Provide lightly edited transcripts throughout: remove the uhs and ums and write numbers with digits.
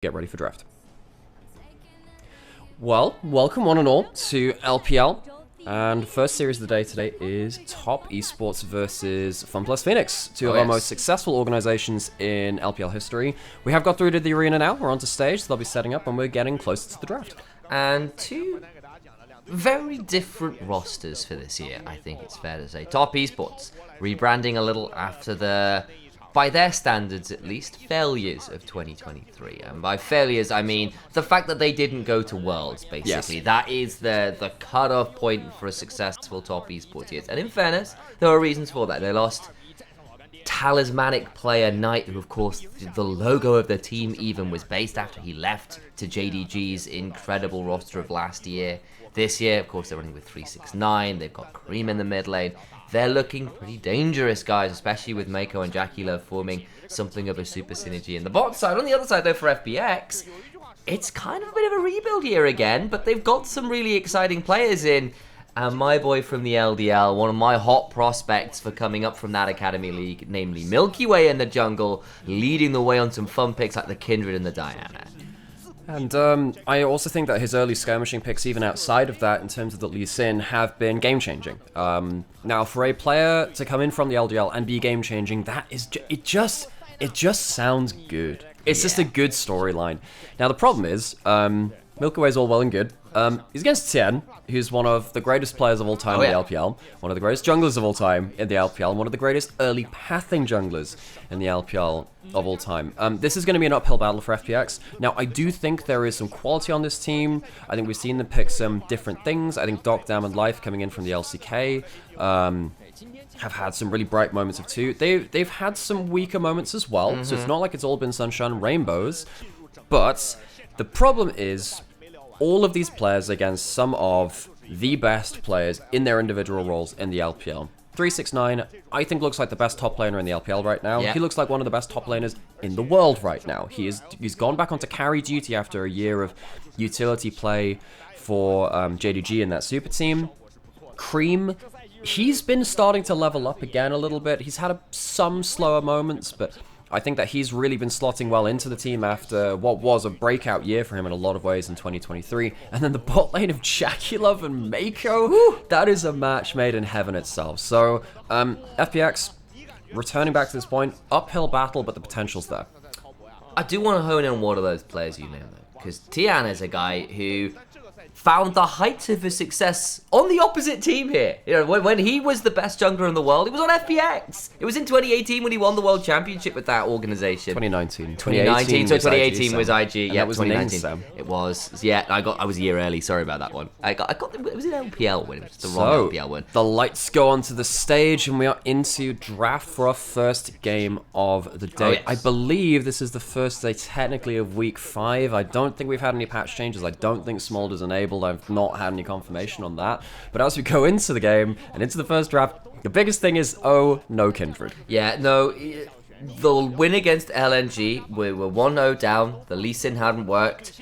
get ready for draft. Well, welcome one and all to LPL, and first series of the day today is Top Esports versus FunPlus Phoenix, two of our most successful organizations in LPL history. We have got through to the arena now, we're onto stage, so they'll be setting up and we're getting closer to the draft. And two very different rosters for this year, I think it's fair to say. Top Esports, rebranding a little after the, by their standards at least, failures of 2023. And by failures, I mean the fact that they didn't go to Worlds, basically. Yes. That is the cut-off point for a successful Top Esports year. And in fairness, there are reasons for that. They lost talismanic player Knight, who of course the logo of the team even was based after he left to JDG's incredible roster of last year. This year, of course, they're running with 369. They've got Cream in the mid lane. They're looking pretty dangerous, guys, especially with Mako and Jackie Love forming something of a super synergy in the bot side. On the other side, though, for FPX, it's kind of a bit of a rebuild year again, but they've got some really exciting players in. And my boy from the LDL, one of my hot prospects for coming up from that Academy League, namely Milky Way in the jungle, leading the way on some fun picks like the Kindred and the Diana. And I also think that his early skirmishing picks, even outside of that, in terms of the Lee Sin, have been game-changing. Now, for a player to come in from the LDL and be game-changing, that is it just sounds good. It's just a good storyline. Now, the problem is, Milky Way is all well and good. He's against Tien, who's one of the greatest players of all time in the LPL, one of the greatest junglers of all time in the LPL, and one of the greatest early pathing junglers in the LPL of all time. This is going to be an uphill battle for FPX. Now, I do think there is some quality on this team. I think we've seen them pick some different things. I think Dam and Life coming in from the LCK have had some really bright moments of too. They've had some weaker moments as well, so it's not like it's all been sunshine and rainbows. But the problem is, all of these players against some of the best players in their individual roles in the LPL. 369, I think, looks like the best top laner in the LPL right now. He looks like one of the best top laners in the world right now. He's gone back onto carry duty after a year of utility play for JDG in that super team. Cream, he's been starting to level up again a little bit. He's had some slower moments, but I think that he's really been slotting well into the team after what was a breakout year for him in a lot of ways in 2023. And then the bot lane of Jackie Love and Mako, that is a match made in heaven itself. So, FPX, returning back to this point, uphill battle, but the potential's there. I do want to hone in on one of those players you named, though, because Tian is a guy who found the heights of his success on the opposite team here. You know, when he was the best jungler in the world, he was on FPX. It was in 2018 when he won the World Championship with that organization. 2019. 2019, so 2018 was IG. And Yeah, that was 2019. It was. Yeah, I was a year early. Sorry about that one. It was in LPL when it was the wrong LPL one. The lights go onto the stage and we are into draft for our first game of the day. I believe this is the first day technically of week 5. I don't think we've had any patch changes. I don't think Smolder's enabled. I've not had any confirmation on that. But as we go into the game and into the first draft, the biggest thing is, no Kindred. Yeah, no, the win against LNG, we were 1-0 down, the Lee Sin hadn't worked.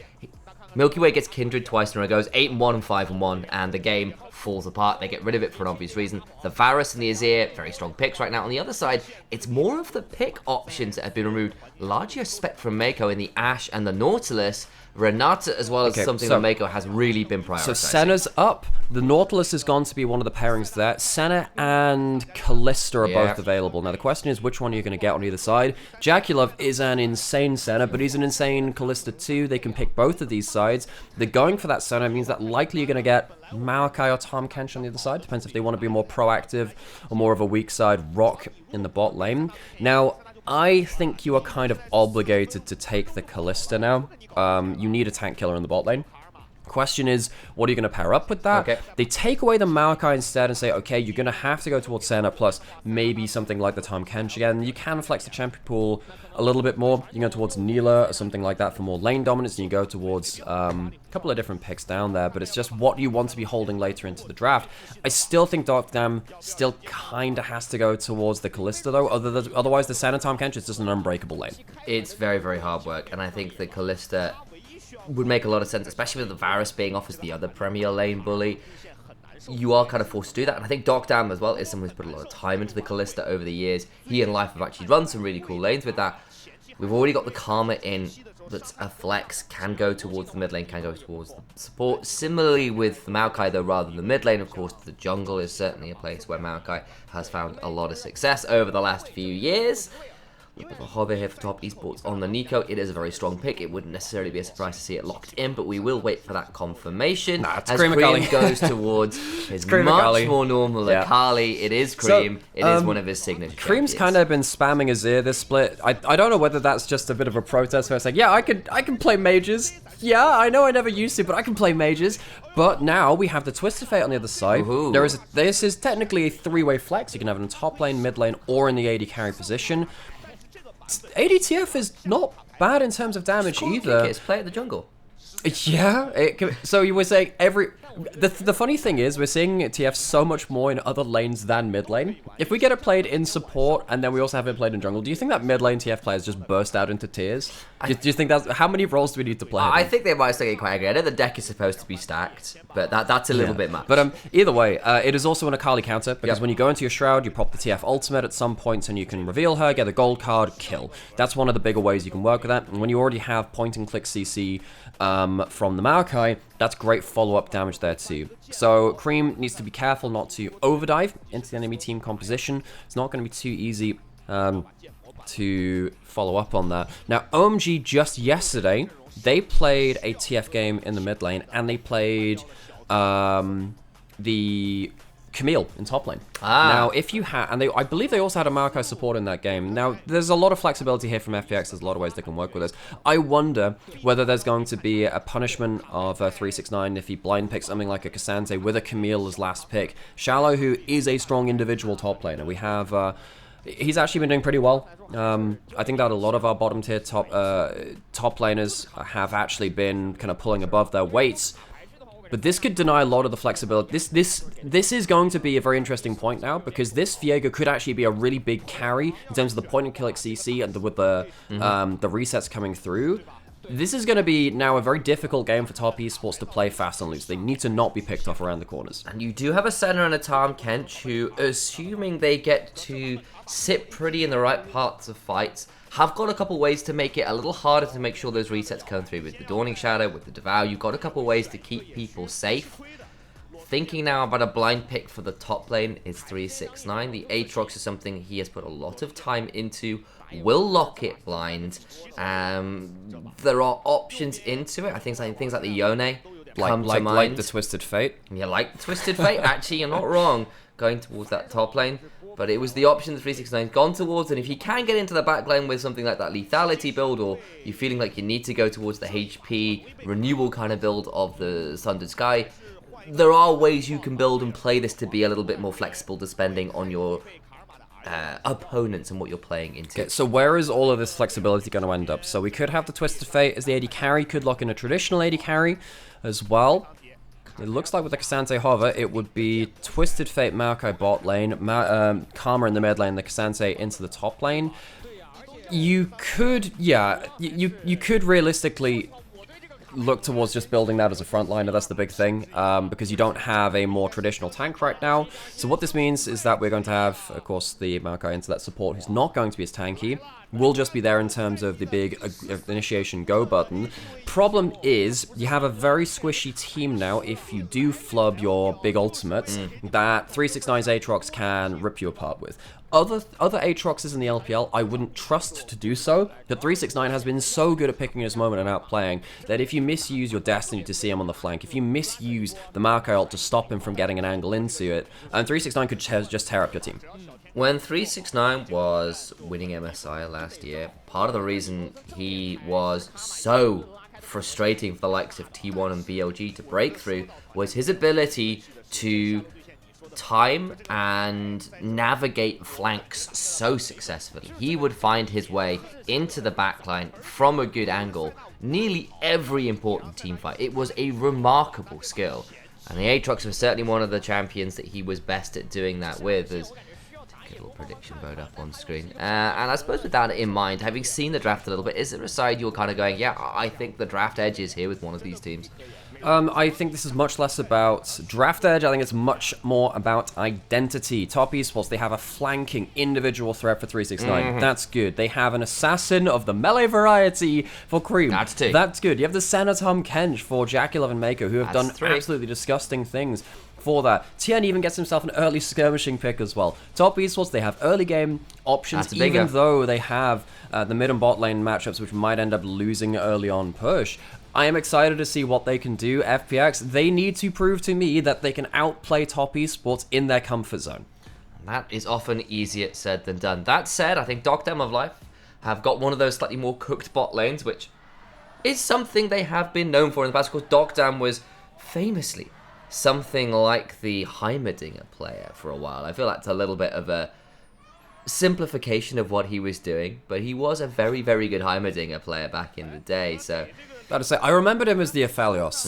Milky Way gets Kindred twice in a row, goes 8-1 and 5-1, and the game falls apart. They get rid of it for an obvious reason. The Varus and the Azir, very strong picks right now. On the other side, it's more of the pick options that have been removed, largely a spec from Mako in the Ashe and the Nautilus. Renata, as well as something that Mako has really been prioritizing. So Senna's up. The Nautilus has gone to be one of the pairings there. Senna and Kalista are both available. Now the question is, which one are you going to get on either side? Jackie Love is an insane Senna, but he's an insane Kalista too. They can pick both of these sides. They're going for that Senna means that likely you're going to get Maokai or Tahm Kench on the other side. Depends if they want to be more proactive or more of a weak side rock in the bot lane. Now, I think you are kind of obligated to take the Kalista now. You need a tank killer in the bot lane. Question is, what are you going to pair up with that? They take away the Maokai instead and say, okay, you're going to have to go towards Senna plus maybe something like the Tahm Kench again. You can flex the champion pool a little bit more. You can go towards Neela or something like that for more lane dominance, and you go towards a couple of different picks down there, but it's just what you want to be holding later into the draft. I still think Dam still kind of has to go towards the Kalista though, otherwise the Senna Tahm Kench is just an unbreakable lane. It's very, very hard work, and I think the Kalista would make a lot of sense, especially with the Varus being off as the other Premier lane bully. You are kind of forced to do that, and I think Dam as well is someone who's put a lot of time into the Kalista over the years. He and Life have actually run some really cool lanes with that. We've already got the Karma in that's a flex can go towards the mid lane, can go towards the support. Similarly with Maokai, though, rather than the mid lane, of course, the jungle is certainly a place where Maokai has found a lot of success over the last few years. A hover here for Top Esports on the Nico. It is a very strong pick. It wouldn't necessarily be a surprise to see it locked in, but we will wait for that confirmation. It's as Cream goes towards his much more normal Akali. It is Cream. It is one of his signature Cream's kind of been spamming his ear this split. I don't know whether that's just a bit of a protest where it's like, yeah, I can play mages. Yeah, I know I never used to, but I can play mages. But now we have the Twisted Fate on the other side. This is technically a three-way flex. You can have it in top lane, mid lane, or in the AD carry position. ADTF is not bad in terms of damage either. It's play at the jungle. Yeah, so you were saying the funny thing is we're seeing TF so much more in other lanes than mid lane. If we get it played in support and then we also have it played in jungle, do you think that mid lane TF players just burst out into tears? Do you think that's how many roles do we need to play? I think they might still get quite angry. I know the deck is supposed to be stacked, but that's a little bit much. But either way, it is also an Akali counter because when you go into your Shroud, you pop the TF ultimate at some points and you can reveal her, get a gold card, kill. That's one of the bigger ways you can work with that. And when you already have point and click CC from the Maokai, that's great follow-up damage there too. So Cream needs to be careful not to overdive into the enemy team composition. It's not going to be too easy to follow up on that. Now OMG just yesterday, they played a TF game in the mid lane and they played the Camille in top lane. Now, if you have, and I believe they also had a Maokai support in that game. Now, there's a lot of flexibility here from FPX. There's a lot of ways they can work with this. I wonder whether there's going to be a punishment of 369 if he blind picks something like a Cassandre with a Camille as last pick. Shallow, who is a strong individual top laner. We have, he's actually been doing pretty well. I think that a lot of our bottom tier top laners have actually been kind of pulling above their weights. But this could deny a lot of the flexibility. This is going to be a very interesting point now because this Viego could actually be a really big carry in terms of the point and click CC and with the resets coming through. This is going to be now a very difficult game for Top Esports to play fast and loose. They need to not be picked off around the corners. And you do have a center and a Tom Kench who, assuming they get to sit pretty in the right parts of fights, have got a couple ways to make it a little harder to make sure those resets come through. With the Dawning Shadow, with the Devour, you've got a couple ways to keep people safe. Thinking now about a blind pick for the top lane is 369. The Aatrox is something he has put a lot of time into. Will lock it blind. There are options into it. I think things like the Yone come to mind. Like the Twisted Fate. Yeah, like the Twisted Fate. Actually, you're not wrong. Going towards that top lane. But it was the option the 369's gone towards, and if you can get into the back lane with something like that lethality build, or you're feeling like you need to go towards the HP renewal kind of build of the Sundered Sky, there are ways you can build and play this to be a little bit more flexible depending on your opponents and what you're playing into. Okay, so where is all of this flexibility going to end up? So we could have the Twisted Fate as the AD carry, could lock in a traditional AD carry as well. It looks like with the Cassandre hover, it would be Twisted Fate, Maokai bot lane, Karma in the mid lane, the Cassandre into the top lane. You could, you could realistically look towards just building that as a frontliner. That's the big thing, because you don't have a more traditional tank right now. So what this means is that we're going to have, of course, the Maokai into that support, who's not going to be as tanky. Will just be there in terms of the big initiation go button. Problem is, you have a very squishy team now if you do flub your big ultimates that 369's Aatrox can rip you apart with. Other Aatroxes in the LPL, I wouldn't trust to do so, but 369 has been so good at picking his moment and outplaying that if you misuse your Destiny to see him on the flank, if you misuse the Maokai ult to stop him from getting an angle into it, and 369 could just tear up your team. When 369 was winning MSI last year, part of the reason he was so frustrating for the likes of T1 and BLG to break through was his ability to time and navigate flanks so successfully. He would find his way into the backline from a good angle nearly every important team fight. It was a remarkable skill, and the Aatrox was certainly one of the champions that he was best at doing that with. As a little prediction vote up on screen, and I suppose with that in mind, having seen the draft a little bit, is there a side you're kind of going, yeah, I think the draft edge is here with one of these teams? I think this is much less about draft edge. I think it's much more about identity. Top Esports, they have a flanking individual threat for 369. That's good. They have an assassin of the melee variety for Cream. That's two. That's good. You have the Senatom Kench for Jackie11 and Mako, who have done absolutely disgusting things for that. Tien even gets himself an early skirmishing pick as well. Top Esports, they have early game options, even though they have the mid and bot lane matchups, which might end up losing early on push. I am excited to see what they can do. FPX, they need to prove to me that they can outplay Top Esports in their comfort zone. That is often easier said than done. That said, I think Docdem of Life have got one of those slightly more cooked bot lanes, which is something they have been known for in the past, because Docdem was famously something like the Heimerdinger player for a while. I feel that's a little bit of a simplification of what he was doing, but he was a very, very good Heimerdinger player back in the day, so... About to say, I remembered him as the Aphelios.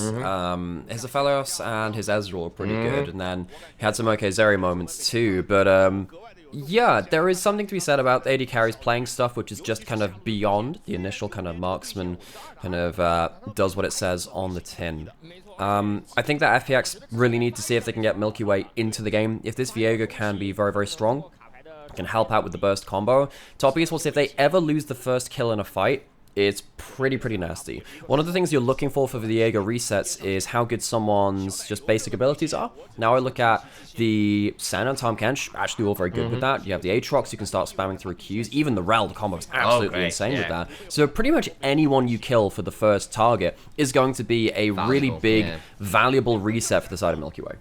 His Aphelios and his Ezreal were pretty good, and then he had some okay Zeri moments too, but yeah, there is something to be said about AD carries playing stuff which is just kind of beyond the initial kind of marksman, kind of does what it says on the tin. I think that FPX really need to see if they can get Milky Way into the game. If this Viego can be very, very strong, can help out with the burst combo. Top Esports, if they ever lose the first kill in a fight, it's pretty nasty. One of the things you're looking for Viego resets is how good someone's just basic abilities are. Now I look at the San and Tom Kench, actually all very good with that. You have the Aatrox, you can start spamming through Qs. Even the Rel, the combo is absolutely insane with that. So pretty much anyone you kill for the first target is going to be a really big, valuable reset for the side of Milky Way.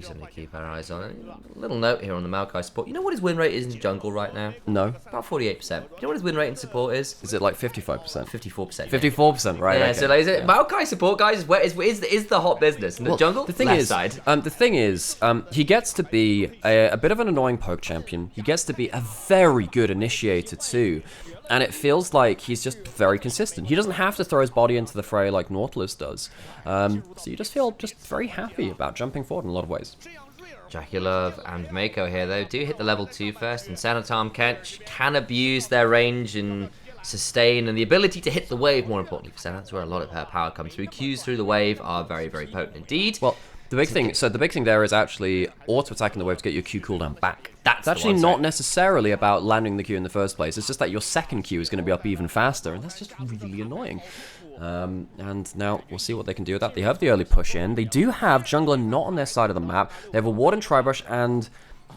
Something to keep our eyes on. A little note here on the Maokai support. You know what his win rate is in jungle right now? No. About 48%. You know what his win rate in support is? Is it like 55%? 54%. 54%, right? Yeah, okay. so like, Maokai support, guys, is the hot business. In the jungle, the thing left is, side. the thing is, he gets to be a bit of an annoying poke champion. He gets to be a very good initiator too. And it feels like he's just very consistent. He doesn't have to throw his body into the fray like Nautilus does. So you just feel just very happy about jumping forward in a lot of ways. Jackie11 and Mako here, though, do hit the level 2 first, and Sanatarm Kench can abuse their range and sustain, and the ability to hit the wave, more importantly, for Sana. That's where a lot of her power comes through. Qs through the wave are very, very potent indeed. Well, the big thing there is actually auto-attacking the wave to get your Q cooldown back. That's actually not necessarily about landing the Q in the first place. It's just that your second Q is going to be up even faster, and that's just really annoying. And now we'll see what they can do with that. They have the early push in. They do have jungler not on their side of the map. They have a ward and Tribush, and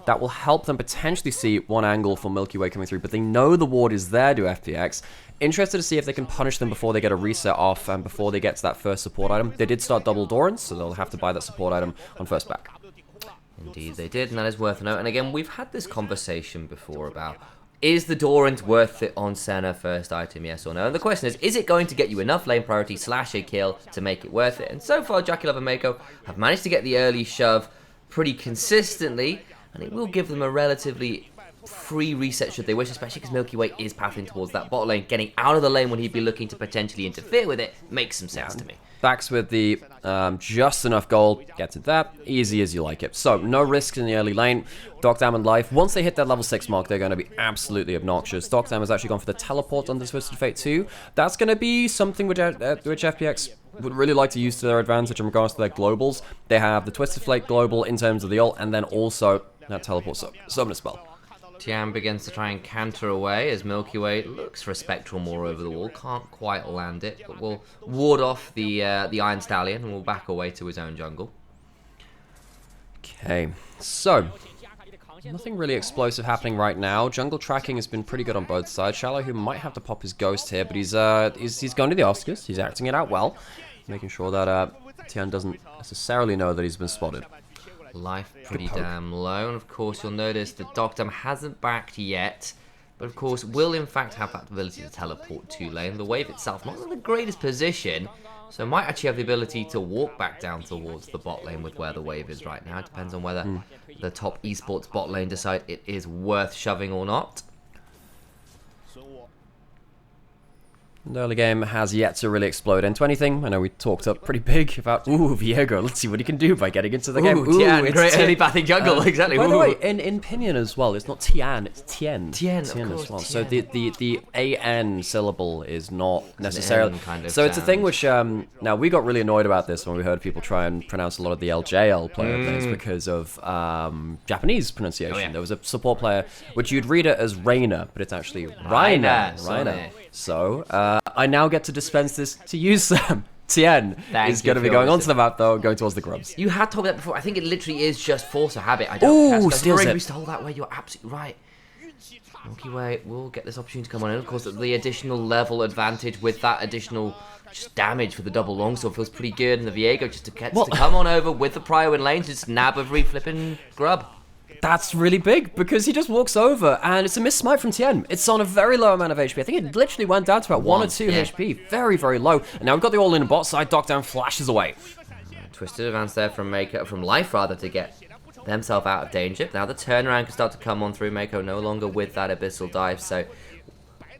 that will help them potentially see one angle for Milky Way coming through, but they know the ward is there to FPX. Interested to see if they can punish them before they get a reset off and before they get to that first support item. They did start double Dorans, so they'll have to buy that support item on first back. Indeed they did, and that is worth a note. And again, we've had this conversation before about, is the Dorans worth it on Senna first item, yes or no? And the question is it going to get you enough lane priority / a kill to make it worth it? And so far, Jackie11 and Mako have managed to get the early shove pretty consistently, and it will give them a relatively free reset should they wish, especially because Milky Way is pathing towards that bot lane. Getting out of the lane when he'd be looking to potentially interfere with it makes some sense to me. Backs with the just enough gold, gets it that, easy as you like it. So, no risks in the early lane. Docdam and Life, once they hit that level 6 mark, they're going to be absolutely obnoxious. Docdam has actually gone for the teleport on the Twisted Fate too. That's going to be something which FPX would really like to use to their advantage in regards to their globals. They have the Twisted Fate global in terms of the ult, and then also that teleport summon spell. Tian begins to try and canter away as Milky Way looks for a Spectral Maw over the wall. Can't quite land it, but will ward off the Iron Stallion and will back away to his own jungle. Okay, so nothing really explosive happening right now. Jungle tracking has been pretty good on both sides. Shallow, who might have to pop his ghost here, but he's going to the Oscars. He's acting it out well, making sure that Tian doesn't necessarily know that he's been spotted. Life pretty damn low, and of course you'll notice that Docdam hasn't backed yet, but of course will in fact have that ability to teleport to lane. The wave itself not in the greatest position, so might actually have the ability to walk back down towards the bot lane with where the wave is right now. It depends on whether the top esports bot lane decide it is worth shoving or not. The early game has yet to really explode into anything. I know we talked up pretty big about, Viego, let's see what he can do by getting into the game. Tien, great early bathing jungle, exactly. By the way, in Pinion as well, it's not Tian, it's Tien. Tien, of Tien course, as well. Tien. So the AN syllable is not necessarily... kind of so it's a thing sound. which, now we got really annoyed about this when we heard people try and pronounce a lot of the LJL player names because of Japanese pronunciation. Oh, yeah. There was a support player, which you'd read it as Rainer, but it's actually Rainer, Rainer. So, I now get to dispense this to you, Sam. Tien Thank is you going to for be your going onto wisdom. the map, though, going towards the grubs. You had told me that before. I think it literally is just force of habit. I don't. Ooh, That's steals it. We stole that way. You're absolutely right. Milky Way will get this opportunity to come on in. Of course, the additional level advantage with that additional just damage for the double longsword feels pretty good. And the Viego just to come on over with the prio in lane, just nab every flipping grub. That's really big, because he just walks over, and it's a miss smite from Tien. It's on a very low amount of HP. I think it literally went down to about 1 or 2 yeah. HP. Very, very low. And now we've got the all-in bot side. Dockdown flashes away. Twisted advance there from Mako, from Life rather, to get themselves out of danger. Now the turnaround can start to come on through. Mako no longer with that abyssal dive, so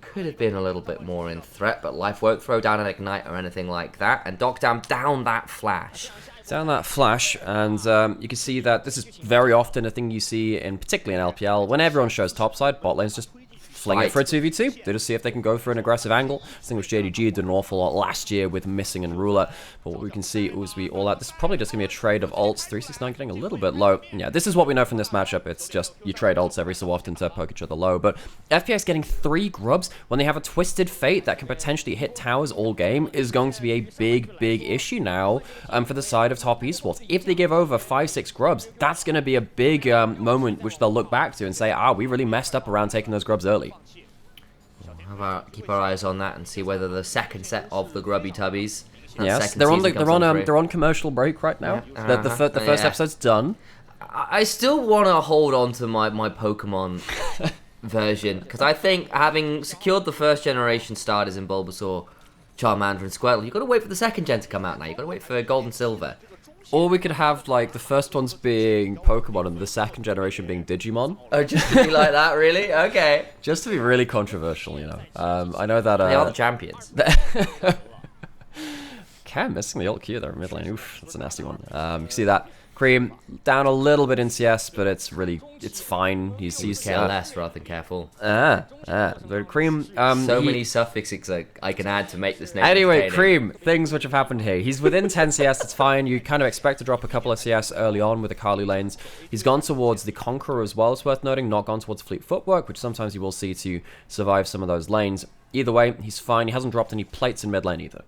could have been a little bit more in threat, but Life won't throw down an ignite or anything like that. And Dockdown down that flash. Down that flash, and you can see that this is very often a thing you see, particularly in LPL, when everyone shows topside, bot lanes just fling it for a 2v2. They just see if they can go for an aggressive angle. I think which JDG did an awful lot last year with Missing and Ruler. But what we can see is all out. This is probably just going to be a trade of ults. 369 getting a little bit low. Yeah, this is what we know from this matchup. It's just you trade ults every so often to poke each other low. But FPX getting 3 grubs when they have a Twisted Fate that can potentially hit towers all game is going to be a big, big issue now for the side of top esports. If they give over 5-6 grubs, that's going to be a big moment which they'll look back to and say, we really messed up around taking those grubs early. How about keep our eyes on that and see whether the second set of the Grubby Tubbies. Yes, they're on commercial break right now. Yeah. The first episode's done. I still want to hold on to my Pokemon version, because I think having secured the first generation starters in Bulbasaur, Charmander, and Squirtle, you've got to wait for the second gen to come out now. You've got to wait for Gold and Silver. Or we could have, like, the first ones being Pokemon and the second generation being Digimon. Oh, just to be like that, really? Okay. Just to be really controversial, you know. I know that... They are the champions. Cam missing the ult Q there in mid lane. Oof, that's a nasty one. You can see that. Cream down a little bit in CS, but it's fine. He's care less rather than careful. The Cream... many suffixes I can add to make this name Anyway, entertaining. Cream, things which have happened here. He's within 10 CS, it's fine. You kind of expect to drop a couple of CS early on with the Kali lanes. He's gone towards the Conqueror as well, it's worth noting. Not gone towards Fleet Footwork, which sometimes you will see to survive some of those lanes. Either way, he's fine. He hasn't dropped any plates in mid lane either.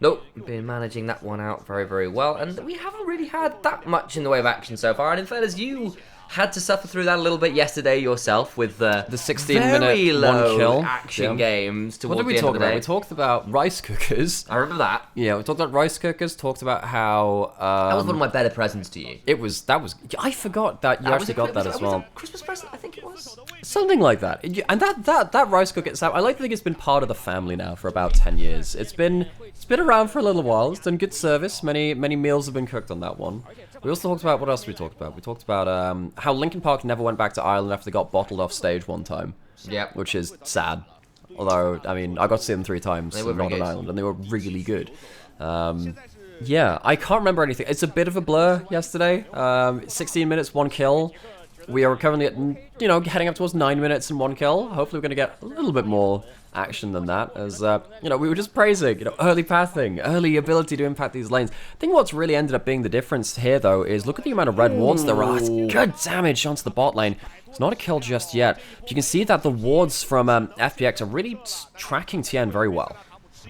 Nope, been managing that one out very, very well, and we haven't really had that much in the way of action so far, and in fairness, you had to suffer through that a little bit yesterday yourself with the 16-minute very low one kill action games towards What did we the end talk of the about? day. We talked about rice cookers. I remember that. Yeah, we talked about rice cookers, talked about how... That was one of my better presents to you. I forgot that you actually got that as well. Christmas present, I think it was. Something like that. And that rice cooker itself, I like to think it's been part of the family now for about 10 years. It's been around for a little while. It's done good service. Many meals have been cooked on that one. We also talked about, what else did we talk about? We talked about how Linkin Park never went back to Ireland after they got bottled off stage one time. Yep. Which is sad. Although, I mean, I got to see them 3 times They were in very Northern good. Ireland, and they were really good. Yeah, I can't remember anything. It's a bit of a blur yesterday. 16 minutes, 1 kill. We are currently at, heading up towards 9 minutes and 1 kill. Hopefully we're going to get a little bit more action than that, as, we were just praising, early pathing, early ability to impact these lanes. I think what's really ended up being the difference here, though, is look at the amount of red wards there are. It's good damage onto the bot lane. It's not a kill just yet. But you can see that the wards from FPX are really tracking Tien very well.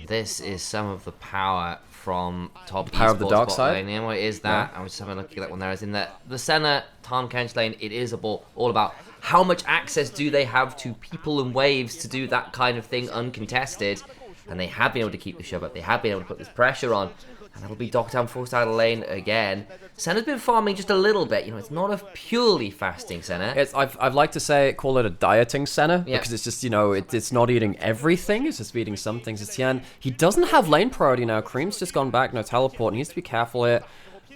This is some of the power from top Power of the esports dark bot side? lane. Yeah, what is that? I was just having a look at that one there. As in the center Tom Kench lane, it is all about how much access do they have to people and waves to do that kind of thing uncontested. And they have been able to keep the shove up. They have been able to put this pressure on. And that'll be Dockdown forced out of lane again. Senna's been farming just a little bit. It's not a purely fasting Senna. I'd like to call it a dieting Senna, Yeah. because it's just, it's not eating everything, it's just eating some things. It's Tien. He doesn't have lane priority now. Cream's just gone back, no teleport, needs to be careful here.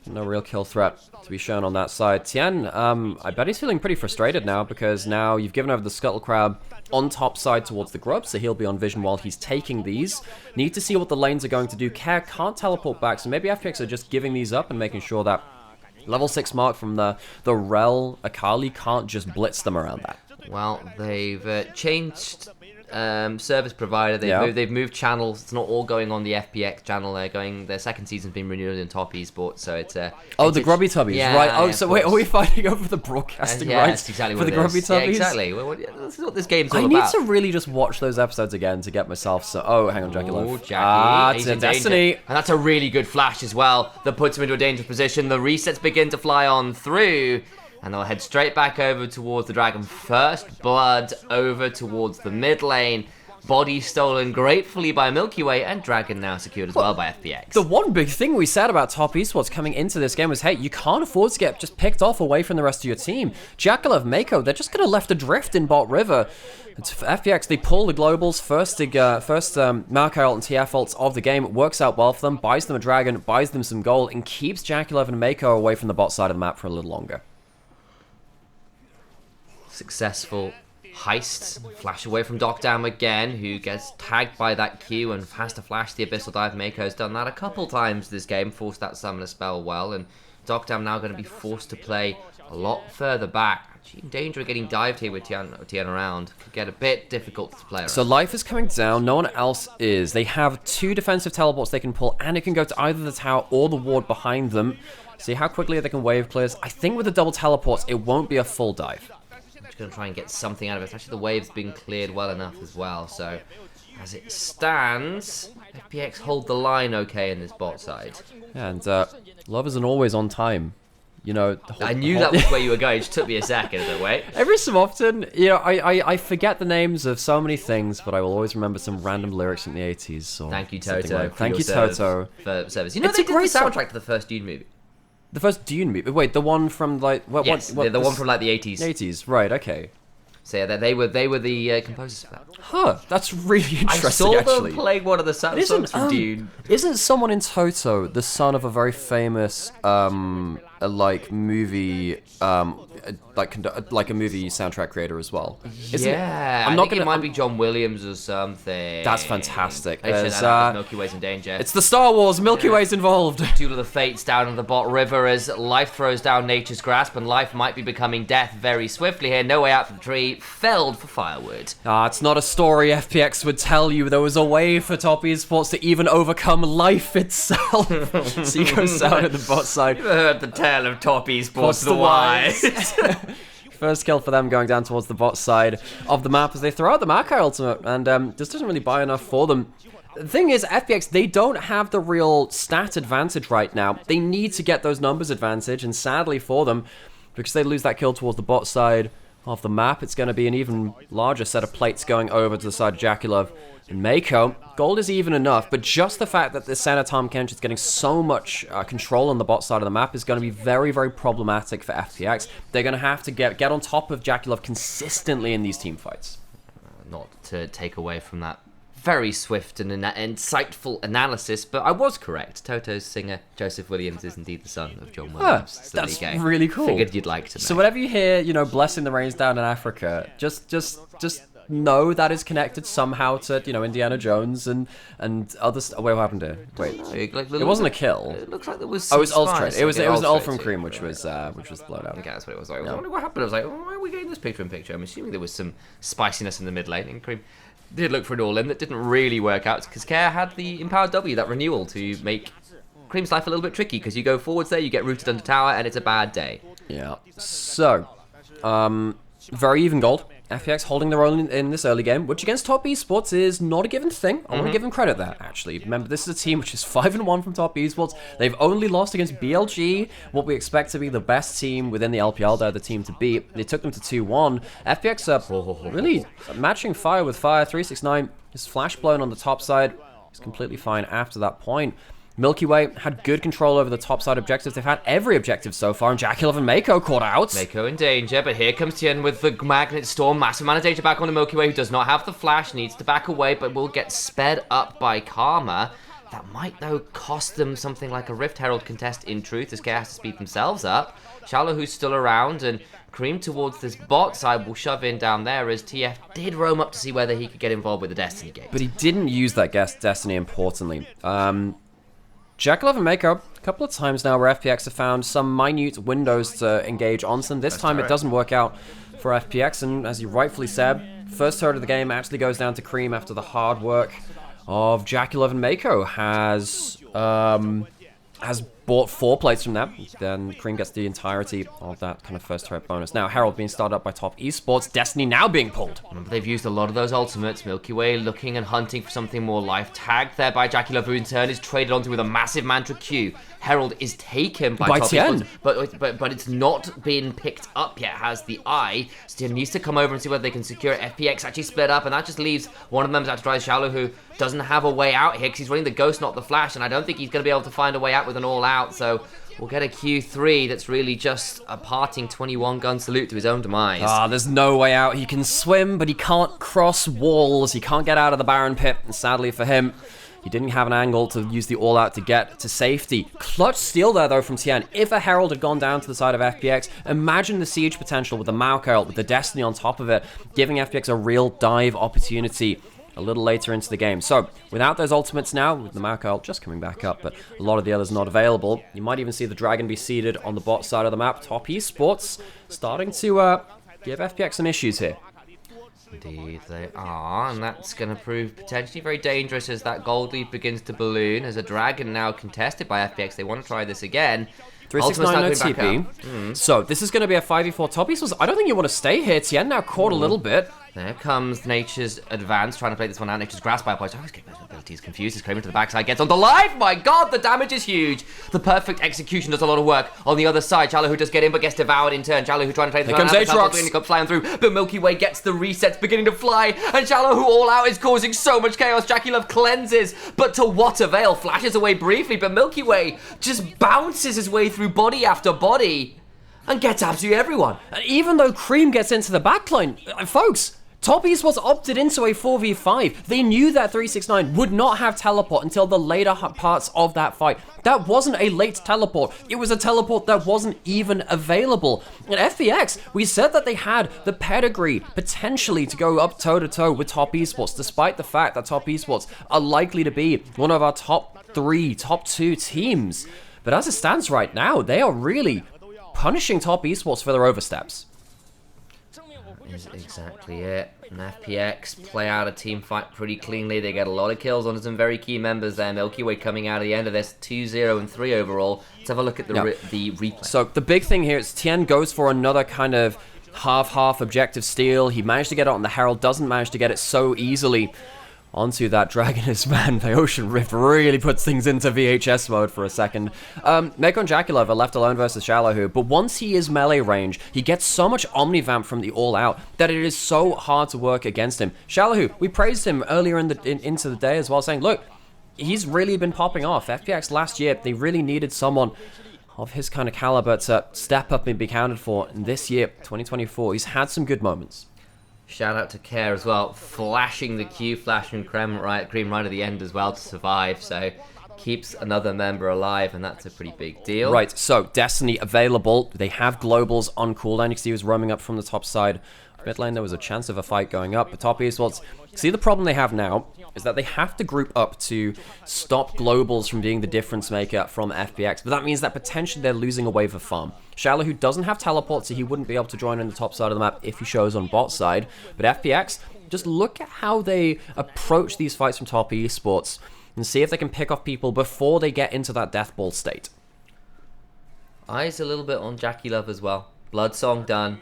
No real kill threat to be shown on that side. Tien, I bet he's feeling pretty frustrated now, because now you've given over the Scuttle Crab on top side towards the Grub, so he'll be on vision while he's taking these. Need to see what the lanes are going to do. Care can't teleport back, so maybe FPX are just giving these up and making sure that level 6 mark from the Rel Akali can't just blitz them around that. Well, they've changed service provider. They've moved channels. It's not all going on the FPX channel. Their second season's been renewed in top esports, so it's the Grubby Tubbies, yeah, right? Oh, yeah, so wait, are we fighting over the broadcasting yeah, rights that's exactly for the what it Grubby is. Yeah, Tubbies? exactly. This is what this game's all I need about. to really just watch those episodes again to get myself so. Oh, hang on, Jackie. Oh, Jackie. It's He's a in Destiny. danger. And that's a really good flash as well that puts him into a dangerous position. The resets begin to fly on through. And they'll head straight back over towards the Dragon. First blood over towards the mid lane. Body stolen gratefully by Milky Way, and Dragon now secured as well by FPX. The one big thing we said about top esports coming into this game was, hey, you can't afford to get just picked off away from the rest of your team. Jackalev, Mako, they're just going to left adrift in bot river. It's FPX, they pull the globals, first Maokai ult and TF ults of the game. It works out well for them, buys them a Dragon, buys them some gold, and keeps Jackalev and Mako away from the bot side of the map for a little longer. Successful heist. Flash away from Docdam again, who gets tagged by that Q and has to flash the Abyssal Dive. Mako's done that a couple times this game, forced that Summoner spell well, and Docdam now going to be forced to play a lot further back. Actually in danger of getting dived here with Tien around. Could get a bit difficult to play around. So life is coming down, no one else is. They have 2 defensive teleports they can pull, and it can go to either the tower or the ward behind them. See how quickly they can wave clears. I think with the double teleports, it won't be a full dive. Going to try and get something out of it. Actually, the wave's been cleared well enough as well. So, as it stands, FPX hold the line okay in this bot side. Yeah, and love isn't always on time. You know, I knew that was where you were going. It just took me a second, but wait. Every so often, you know, I forget the names of so many things, but I will always remember some random lyrics from the 80s. Or thank you, Toto. Like, thank you, Toto. For service. You know, It's they a did great the soundtrack to the first Dune movie. The first Dune movie. Wait, the one from like what? Yes, what the one from like the 80s. 80s, right? Okay. So yeah, they were the composers for that. Huh, that's really interesting. I saw actually. them playing one of the songs from Dune. Isn't someone in Toto the son of a very famous like movie like a movie soundtrack creator as well? Isn't Yeah, I think it might be John Williams or something. That's fantastic. Milky Way's in danger. It's the Star Wars. Milky Way's involved. Duel of the Fates down in the bot river as life throws down nature's grasp, and life might be becoming death very swiftly here. No way out from the tree, felled for firewood. It's not a story FPX would tell you. There was a way for top esports to even overcome life itself. So he goes down at the bot side. You ever heard the tale of top esports, the wise? First kill for them going down towards the bot side of the map as they throw out the Maokai ultimate, and this doesn't really buy enough for them. The thing is, FPX, they don't have the real stat advantage right now. They need to get those numbers advantage, and sadly for them, because they lose that kill towards the bot side of the map, it's going to be an even larger set of plates going over to the side of Jackalev and Mako. Gold is even enough, but just the fact that the center Tom Kench is getting so much control on the bot side of the map is going to be very, very problematic for FPX. They're going to have to get on top of Jackalev consistently in these team fights. Not to take away from that very swift and insightful analysis, but I was correct. Toto's singer, Joseph Williams, is indeed the son of John Williams. So that's really cool. Figured you'd like to know. So whenever you hear, you know, blessing the rains down in Africa, just know that is connected somehow to, you know, Indiana Jones and other stuff. Wait, what happened here? Wait, it wasn't a kill. It looks like there was. Oh, it was Ultra. spice. It was Okay, an Ultra Ultram too. cream, which was blown out. Okay, that's what it was. I wonder what happened. I was like, why are we getting this picture-in-picture? I'm assuming there was some spiciness in the mid lane, and Cream did look for an all-in that didn't really work out because Care had the Empowered W, that renewal, to make Cream's life a little bit tricky because you go forwards there, you get rooted under tower, and it's a bad day. Yeah. So, very even gold. FPX holding their own in this early game, which against top esports is not a given thing. I want to give them credit there, actually. Remember, this is a team which is 5-1 from top esports. They've only lost against BLG, what we expect to be the best team within the LPL. They're the team to beat. They took them to 2-1. FPX are really matching fire with fire. 369 is flash blown on the top side. He's completely fine after that point. Milky Way had good control over the top side objectives. They've had every objective so far, and Jackalev and Mako caught out. Mako in danger, but here comes Tien with the Magnet Storm. Massive amount of danger back on the Milky Way, who does not have the flash, needs to back away, but will get sped up by Karma. That might, though, cost them something like a Rift Herald contest in truth, as Chaos has to speed themselves up. Shallow, who's still around, and Cream towards this bot side will shove in down there, as TF did roam up to see whether he could get involved with the Destiny Gate. But he didn't use that Destiny, importantly. Jackal and Mako, a couple of times now where FPX have found some minute windows to engage onto them. This time it doesn't work out for FPX, and as you rightfully said, first turret of the game actually goes down to Cream after the hard work of Jaculov and Mako has bought 4 plates from them. Then Cream gets the entirety of that kind of first turret bonus. Now Herald being started up by Top Esports, Destiny now being pulled. They've used a lot of those ultimates. Milky Way looking and hunting for something more life. Tagged there by Jaculov, who in turn is traded onto with a massive Mantra Q. Herald is taken by Top Tien. Esports, but it's not been picked up yet, has the eye. So Tien needs to come over and see whether they can secure it. FPX actually split up, and that just leaves one of them out to try Shallow, who doesn't have a way out here because he's running the Ghost, not the Flash, and I don't think he's going to be able to find a way out with an all-out, so we'll get a Q3 that's really just a parting 21-gun salute to his own demise. There's no way out. He can swim, but he can't cross walls. He can't get out of the Baron Pit, and sadly for him, he didn't have an angle to use the all-out to get to safety. Clutch steal there, though, from Tien. If a Herald had gone down to the side of FPX, imagine the siege potential with the Maokai, with the Destiny on top of it, giving FPX a real dive opportunity a little later into the game. So, without those ultimates now, with the Maokai just coming back up, but a lot of the others not available, you might even see the Dragon be seated on the bot side of the map. Top Esports starting to give FPX some issues here. Indeed they are, and that's going to prove potentially very dangerous as that gold lead begins to balloon. As a Dragon now contested by FPX, they want to try this again. 369 no TP. So this is going to be a 5v4 Top Esports. I don't think you want to stay here. Tien now caught a little bit. There comes Nature's Advance, trying to play this one out. Nature's Grasp by a point. I always get those abilities confused. He's Kramer to the backside, gets onto life. My god, the damage is huge. The perfect execution does a lot of work on the other side. Shallow, who does get in, but gets devoured in turn. Shallow, who trying to play this one out. He comes flying through, but Milky Way gets the resets, beginning to fly. And Shallow, who all out, is causing so much chaos. Jaculov cleanses, but to what avail? Flashes away briefly, but Milky Way just bounces his way through body after body and gets absolutely everyone. And even though Cream gets into the backline, folks, Top Esports opted into a 4v5. They knew that 369 would not have teleport until the later parts of that fight. That wasn't a late teleport. It was a teleport that wasn't even available. And FPX, we said that they had the pedigree potentially to go up toe-to-toe with Top Esports, despite the fact that Top Esports are likely to be one of our top 3, top 2 teams. But as it stands right now, they are really punishing Top Esports for their oversteps. Is exactly it. And FPX play out a team fight pretty cleanly. They get a lot of kills on some very key members there. Milky Way coming out at the end of this 2-0 and 3 overall. Let's have a look at the replay. So the big thing here is Tien goes for another kind of half-half objective steal. He managed to get it on the Herald, doesn't manage to get it so easily onto that Dragonist. Man, the Ocean Rift really puts things into VHS mode for a second. Mako and Jaculov are left alone versus Shallow, but once he is melee range, he gets so much Omnivamp from the all-out that it is so hard to work against him. Shallow, we praised him earlier into the day as well, saying, look, he's really been popping off. FPX last year, they really needed someone of his kind of caliber to step up and be counted for. And this year, 2024, he's had some good moments. Shout out to Care as well, flashing the Q, flashing Cream right at the end as well to survive, so keeps another member alive, and that's a pretty big deal. Right, so Destiny available. They have globals on cooldown. You can see he was roaming up from the top side. Mid lane, there was a chance of a fight going up, but Top Esports, see the problem they have now is that they have to group up to stop globals from being the difference maker from FPX, but that means that potentially they're losing a wave of farm. Shallow, who doesn't have teleport, so he wouldn't be able to join in the top side of the map if he shows on bot side, but FPX, just look at how they approach these fights from Top Esports and see if they can pick off people before they get into that death ball state. Eyes a little bit on Jaculov as well. Bloodsong done.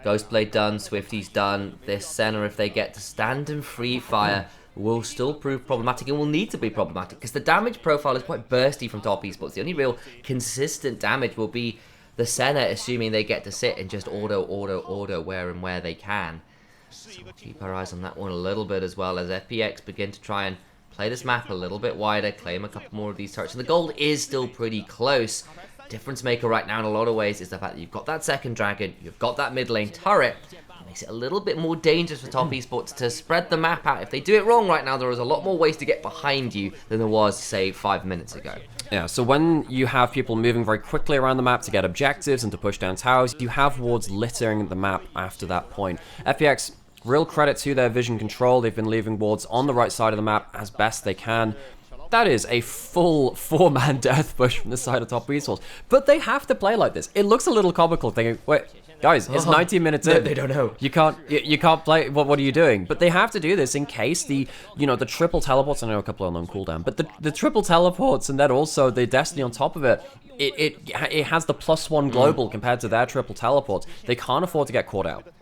Ghostblade done, Swifty's done. This Senna, if they get to stand and free fire, will still prove problematic and will need to be problematic because the damage profile is quite bursty from Top Esports. The only real consistent damage will be the Senna, assuming they get to sit and just order where they can. So we'll keep our eyes on that one a little bit as well as FPX begin to try and play this map a little bit wider, claim a couple more of these turrets. And the gold is still pretty close. Difference maker right now in a lot of ways is the fact that you've got that second dragon, you've got that mid lane turret, makes it a little bit more dangerous for top esports to spread the map out. If they do it wrong right now, there is a lot more ways to get behind you than there was, say, 5 minutes ago. Yeah, so when you have people moving very quickly around the map to get objectives and to push down towers, you have wards littering the map after that point. FPX, real credit to their vision control. They've been leaving wards on the right side of the map as best they can. That is a full 4-man death push from the side of top esports. But they have to play like this. It looks a little comical thinking, wait, guys, it's 19 minutes in. They don't know. You can't play. What are you doing? But they have to do this in case the triple teleports. I know a couple are on cooldown, but the triple teleports and then also the Destiny on top of it. It has the +1 global compared to their triple teleports. They can't afford to get caught out.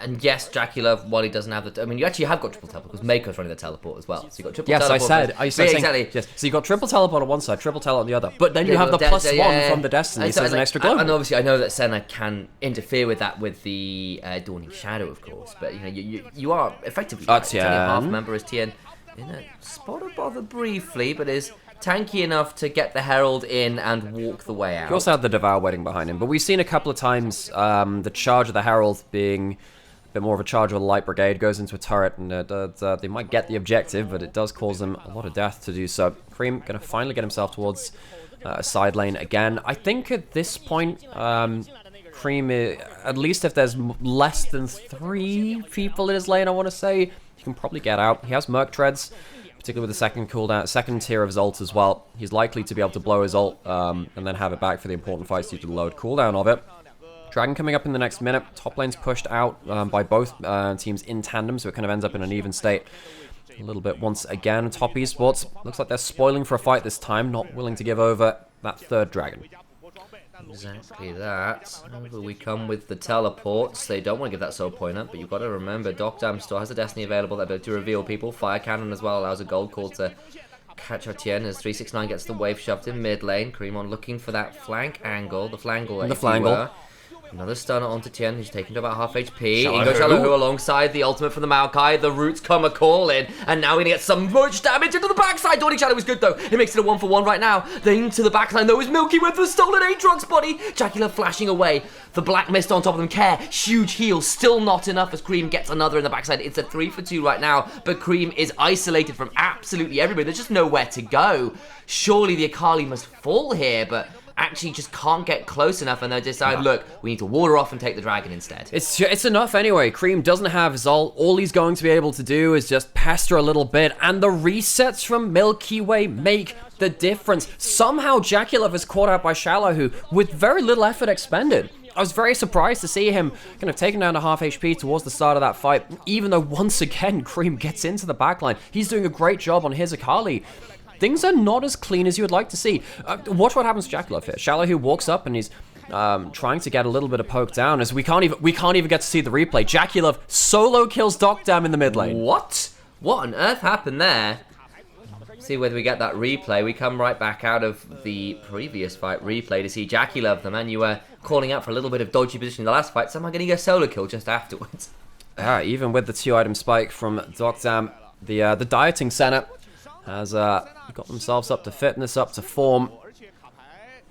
And yes, Dracula, while he doesn't have the... I mean, you actually have got triple teleport, because Mako's running the teleport as well. So you've got triple teleport. Yes, I said exactly. Yes. So you've got triple teleport on one side, triple teleport on the other. But then you have the +1 from the Destiny, so it's an extra global. And obviously, I know that Senna can interfere with that with the Dawning Shadow, of course. But, you are effectively... It's only half member as Tien in a spot of bother briefly, but is... tanky enough to get the Herald in and walk the way out. You also had the Devour waiting behind him, but we've seen a couple of times the charge of the Herald being a bit more of a charge of the Light Brigade, goes into a turret, and they might get the objective, but it does cause them a lot of death to do so. Cream going to finally get himself towards a side lane again. I think at this point, Cream, at least if there's less than 3 people in his lane, I want to say, he can probably get out. He has Merc Treads, particularly with the second cooldown, second tier of his ult as well. He's likely to be able to blow his ult and then have it back for the important fights due to the lowered cooldown of it. Dragon coming up in the next minute. Top lane's pushed out by both teams in tandem, so it kind of ends up in an even state a little bit once again. Top esports, looks like they're spoiling for a fight this time, not willing to give over that third dragon. Exactly that. Over we come with the teleports. They don't want to give that soul point up, but you've got to remember, Docdam still has a Destiny available, that ability to reveal people. Fire Cannon as well allows a gold call to catch Artien as 369 gets the wave shoved in mid lane. Creamon looking for that flank angle, the flangle. Another stunner onto Tien, who's taken to about half HP. Ingo Shallow alongside the ultimate from the Maokai. The roots come a call in, and now we're gonna get some much damage into the backside. Dawning Shadow is good though. It makes it a 1-for-1 right now. Then into the backline though is Milky with the stolen Aatrox body. Dracula flashing away. The Black Mist on top of them. Care, huge heal, still not enough as Cream gets another in the backside. It's a 3-for-2 right now, but Cream is isolated from absolutely everybody. There's just nowhere to go. Surely the Akali must fall here, but actually just can't get close enough, and they decide, look, we need to water off and take the dragon instead. It's enough anyway. Cream doesn't have his ult. All he's going to be able to do is just pester a little bit, and the resets from Milky Way make the difference. Somehow Jaculov is caught out by Shallow, who, with very little effort expended. I was very surprised to see him kind of taken down to half HP towards the start of that fight, even though once again Cream gets into the backline. He's doing a great job on his Akali. Things are not as clean as you would like to see. Watch what happens to Jaculov here. Shallow, who walks up and he's trying to get a little bit of poke down, as we can't even get to see the replay. Jaculov solo kills Docdam in the mid lane. What? What on earth happened there? See whether we get that replay. We come right back out of the previous fight replay to see Jaculov, the man you were calling out for a little bit of dodgy position in the last fight, somehow getting a solo kill just afterwards. Yeah, even with the 2-item spike from Docdam, the dieting Senate has got themselves up to fitness, up to form,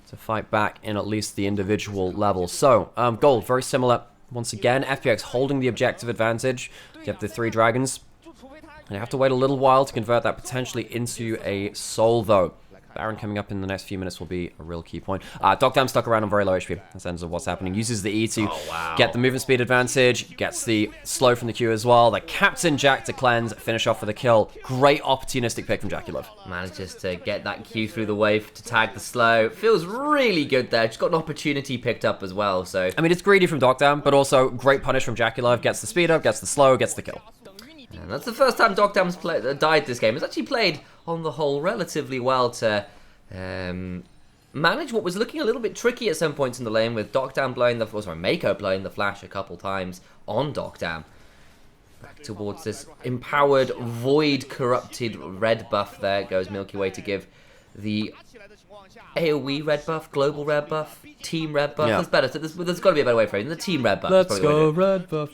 to fight back in at least the individual level. So, gold, very similar. Once again, FPX holding the objective advantage. You have the 3 dragons. And you have to wait a little while to convert that potentially into a soul, though. Baron coming up in the next few minutes will be a real key point. Docdam stuck around on very low HP. That's the end of what's happening. Uses the E to get the movement speed advantage. Gets the slow from the Q as well. The Captain Jack to cleanse. Finish off for the kill. Great opportunistic pick from Jaculov. Manages to get that Q through the wave to tag the slow. Feels really good there. Just got an opportunity picked up as well. So I mean, it's greedy from Docdam, but also great punish from Jaculov. Gets the speed up, gets the slow, gets the kill. And that's the first time Docdam's died this game. It's actually played, on the whole, relatively well to manage what was looking a little bit tricky at some points in the lane, with Docdam blowing Mako blowing the flash a couple times on Docdam. Back towards this empowered, void-corrupted red buff there goes Milky Way to give the AoE red buff, global red buff, team red buff. Yeah. There's better. So there's got to be a better way of phrasing the team red buff. Let's go red buff.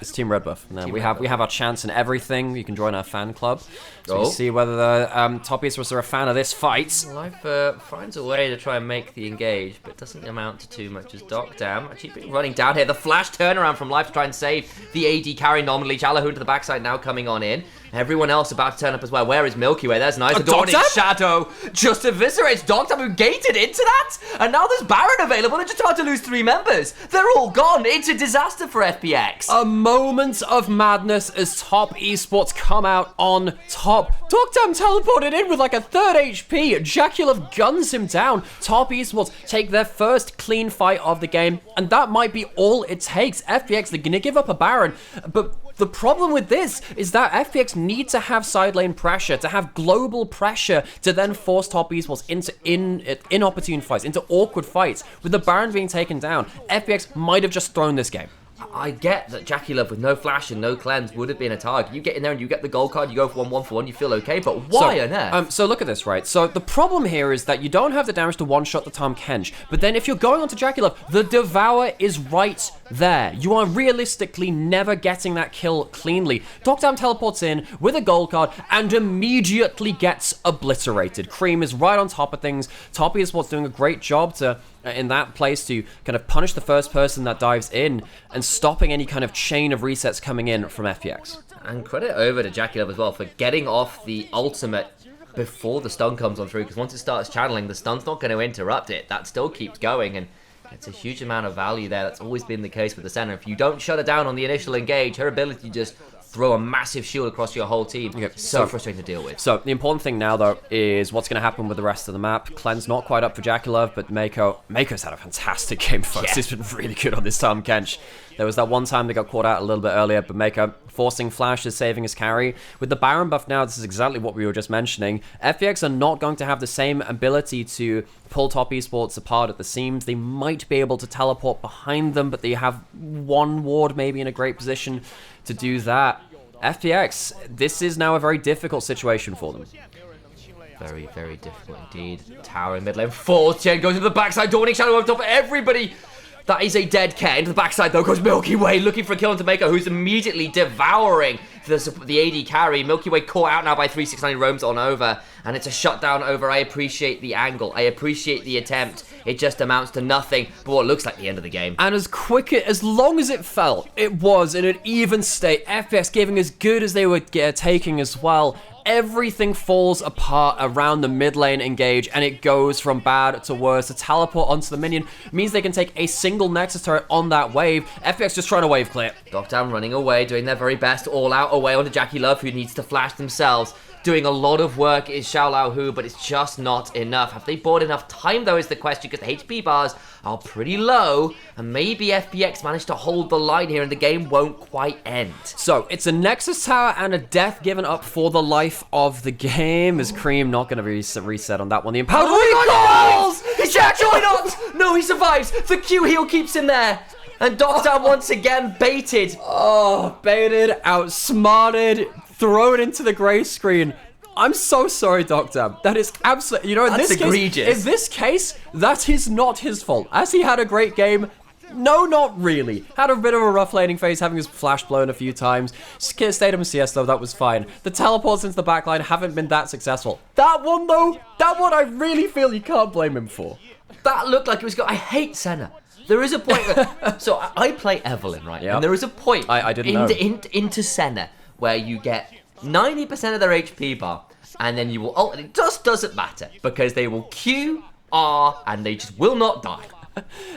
It's Team Red Buff. Now, we have our chance in everything. You can join our fan club. So you see whether the top esports are a fan of this fight. Life finds a way to try and make the engage, but doesn't amount to too much as Dockdam actually running down here. The flash turnaround from Life to try and save the AD carry nominally. Chalahoon to the backside now coming on in. Everyone else about to turn up as well. Where is Milky Way? There's nice. The Dawning Shadow just eviscerates Dockdam, who gated into that. And now there's Baron available. They're just about to lose 3 members. They're all gone. It's a disaster for FPX. A moment of madness as top esports come out on top. Dockdam teleported in with like a 3rd HP. Jaculov guns him down. Top esports take their first clean fight of the game, and that might be all it takes. FPX, they're gonna give up a Baron, but the problem with this is that FPX need to have side lane pressure, to have global pressure, to then force top esports into inopportune fights, into awkward fights. With the Baron being taken down, FPX might have just thrown this game. I get that Jaculov with no flash and no cleanse would have been a target. You get in there and you get the gold card, you go for 1-1-for-1, you feel okay, but why on earth? So look at this, right? So the problem here is that you don't have the damage to one-shot the Tahm Kench, but then if you're going onto Jaculov, the Devour is right there. You are realistically never getting that kill cleanly. Dockdam teleports in with a gold card and immediately gets obliterated. Cream is right on top of things. Top esports doing a great job to in that place to kind of punish the first person that dives in and stopping any kind of chain of resets coming in from FPX. And credit over to Jaculov as well for getting off the ultimate before the stun comes on through, because once it starts channeling, the stun's not going to interrupt it. That still keeps going, and it's a huge amount of value there. That's always been the case with the center. If you don't shut it down on the initial engage, her ability to just throw a massive shield across your whole team. Okay, so frustrating to deal with. So the important thing now, though, is what's going to happen with the rest of the map. Cleanse not quite up for Jaculov, but Mako's had a fantastic game, folks. Yeah. He's been really good on this Tahm Kench. There was that one time they got caught out a little bit earlier, but Mako forcing flashes, saving his carry. With the Baron buff now, this is exactly what we were just mentioning. FPX are not going to have the same ability to pull top esports apart at the seams. They might be able to teleport behind them, but they have one ward maybe in a great position to do that. FPX, this is now a very difficult situation for them. Very, very difficult indeed. Tower in mid lane, 4th gen goes to the backside, Dawning Shadow on top of everybody. That is a dead Ken. To the backside though goes Milky Way, looking for a kill on Mako, who's immediately devouring the AD carry. Milky Way caught out now by 369, roams on over, and it's a shutdown over. I appreciate the angle, I appreciate the attempt. It just amounts to nothing but what looks like the end of the game. And as long as it felt, it was in an even state. FPS giving as good as they were taking as well. Everything falls apart around the mid lane engage, and it goes from bad to worse. To teleport onto the minion means they can take a single Nexus turret on that wave. FPX just trying to wave clear. Dockdam running away, doing their very best, all out away onto Jaculov, who needs to flash themselves. Doing a lot of work is Xiaolao, but it's just not enough. Have they bought enough time, though, is the question, because the HP bars are pretty low, and maybe FPX managed to hold the line here, and the game won't quite end. So, it's a Nexus Tower and a death given up for the life of the game. Is Cream not going to reset on that one? The Empowered recalls! He's actually not! No, he survives! The Q heal keeps him there! And Dockdam once again baited. Oh, baited, outsmarted, thrown into the grey screen. I'm so sorry, Dockdam. That is absolutely, you know, in this case, that is not his fault. As he had a great game, no, not really. Had a bit of a rough laning phase, having his flash blown a few times. Stayed him CS though, that was fine. The teleports into the backline haven't been that successful. That one though, I really feel you can't blame him for. That looked like it was good. I hate Senna. There is a point where, so I play Evelyn, right? Yep. And there is a point I didn't know. into Senna where you get 90% of their HP bar, and then you will ult, and it just doesn't matter, because they will Q, R, and they just will not die.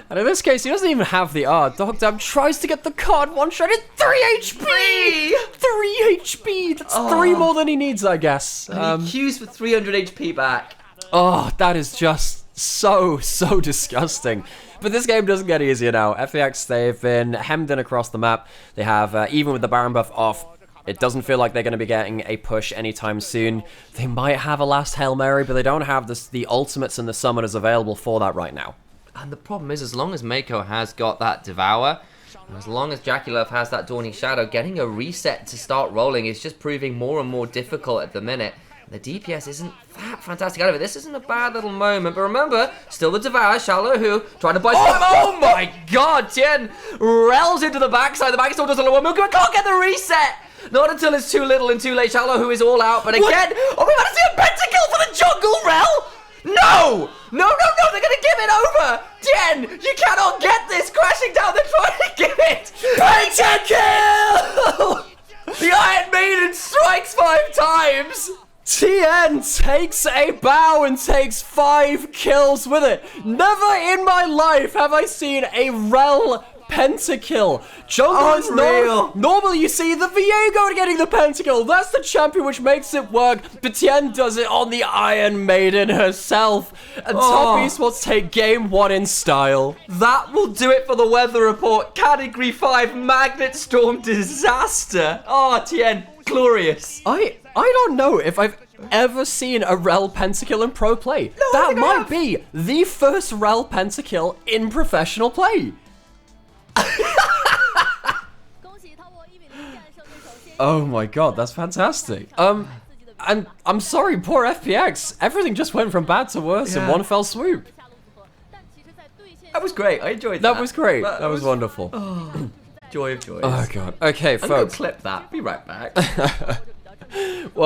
And in this case, he doesn't even have the R. Dockdam tries to get the card one-shot at 3 HP! 3 HP! That's 3 more than he needs, I guess. And he Qs for 300 HP back. Oh, that is just so disgusting. But this game doesn't get easier now. FPX, they've been hemmed in across the map. They have, even with the Baron buff off, it doesn't feel like they're going to be getting a push anytime soon. They might have a last Hail Mary, but they don't have the ultimates and the summoners available for that right now. And the problem is, as long as Mako has got that Devour, and as long as Jaculov has that Dawning Shadow, getting a reset to start rolling is just proving more and more difficult at the minute. The DPS isn't that fantastic out of it. This isn't a bad little moment, but remember, still the Devour, Shallow who trying to buy time. Oh my god, Tien rails into the backside. The backstore doesn't allow Mugu, can't get the reset. Not until it's too little and too late. Shallow who is all out, but again, oh, we might see a pentakill for the jungle, Rel! No! No, they're gonna give it over! Tien, you cannot get this crashing down, they're trying to give it! Pentakill! The Iron Maiden strikes 5 times! Tien takes a bow and takes 5 kills with it. Never in my life have I seen a Rel pentakill. Jungle is normally you see the Viego getting the pentakill. That's the champion which makes it work. But Tien does it on the Iron Maiden herself. And Top Esports take game 1 in style. That will do it for the weather report. Category 5 Magnet Storm disaster. Oh, Tien, glorious. I don't know if I've ever seen a Rel pentakill in pro play. No, that might be the first Rel pentakill in professional play. Oh my god, that's fantastic. And I'm sorry, poor FPX. Everything just went from bad to worse in one fell swoop. That was great. I enjoyed that. That was great. That was wonderful. Oh, joy of joy. Oh god. Okay, I'm gonna folks. clip that. Be right back. Well,